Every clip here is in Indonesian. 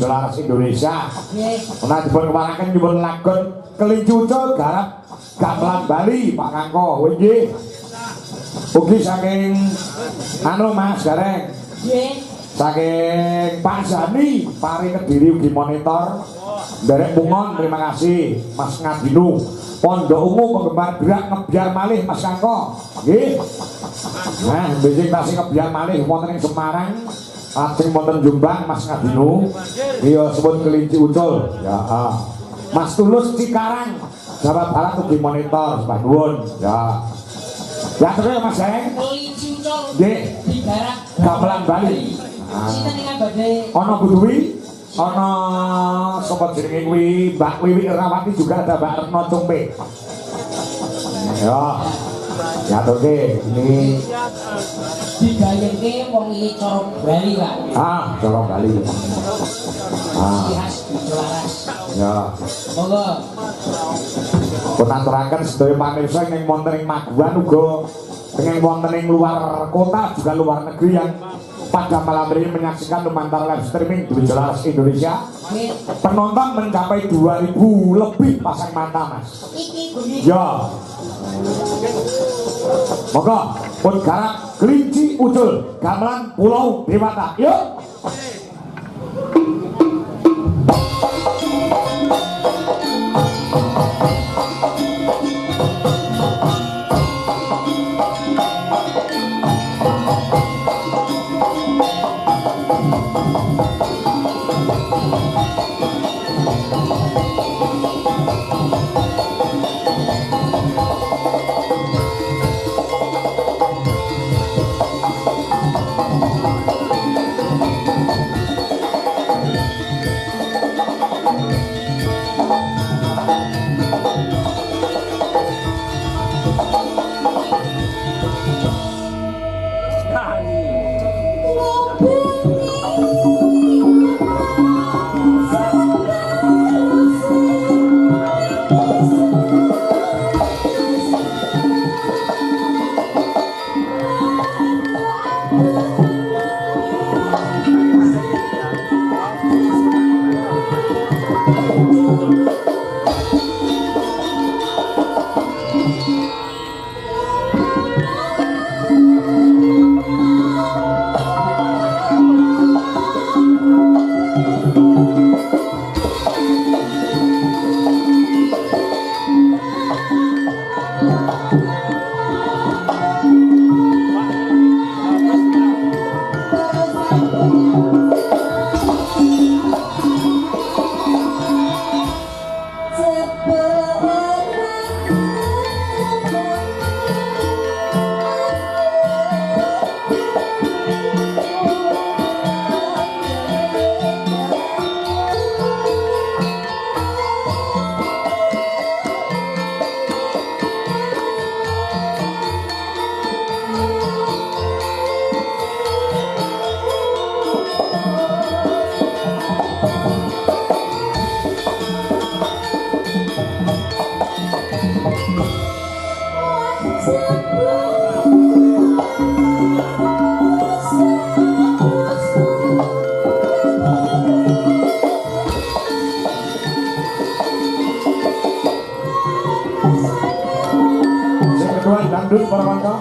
Jelaras Indonesia. Nah dipun kemarakan dipun lagon Kelinci Ucul garap Gamelan Bali Pak Kangko. Nggih. Ugi saking anu Mas Gareng. Nggih. Saking Pak Zani Pari Kediri ugi monitor. Derek Bungon terima kasih Mas Ngadinu. Pondok Ungu penggemar berak ngebiar malih Mas Kangko. Nggih. Nah, besok tasih ngebiar malih wonten ing Semarang. Ajeng wonten Jombang Mas Ngadinu. Iya sebut Kelinci Ucul. Ya. Mas Tulus Cikarang. Jawa Barat ugi monitor, Pak Nuwun. Ya. Ya terus Mas Heng. Kelinci Ucul. Nggih. Di Barat Gamelan Bali. Sinten ing abade? Ana Budwi, ana sapa jenenge kuwi Mbak Wiwi Rawati juga ada Mbak Retno Cumpe. Ya. Ya toke ini Digayengke wong iki cara Bali, Pak. cara Bali. Khas Jelaras. Ya. Monggo. Penaturaken sedaya pamirsa ing wonten ing Maguan uga ing wonten ing luar kota juga luar negeri yang pada malam ini menyaksikan lumantar live streaming di Jelaras Indonesia. Penonton mencapai 2000 lebih pasang mata Mas. Ya. Moga pun garap Kelinci Ucul Gamelan Pulau Dewata. Yuk. Dangdut para mangga.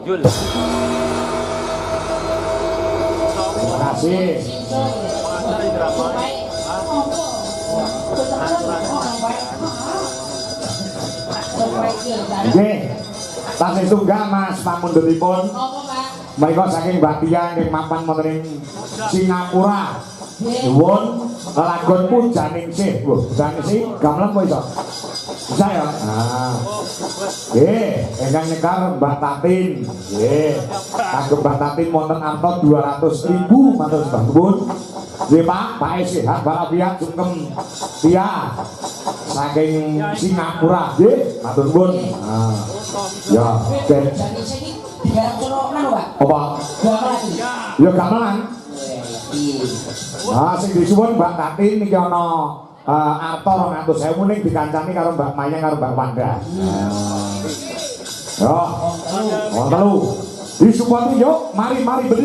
Jul. Terima kasih. Oke, tasih tunggal Mas pamundhutipun. Mereka saking Batia yang mapan wonten Singapura. Nuwun lagon pujaning sih, pujaning sih gamelan kok iso. Bisa ya? Nah. Ingkang nyekar Mbak Tatin. Kagem Mbak Tatin wonten arta 200.000 matur sembah nuwun. Nggih Pak sehat walafiat sungkem Tia saking Singapura. Nggih, matur nuwun. Nah. Ya, ben apa? Ya gamelan. Ah sing disuwun Mbak Tatin niki ana arta 200.000 ning dikancani karo Mbak Mayang karo Mbak Wanda. Yo. Wong telu. Disuwun yuk, mari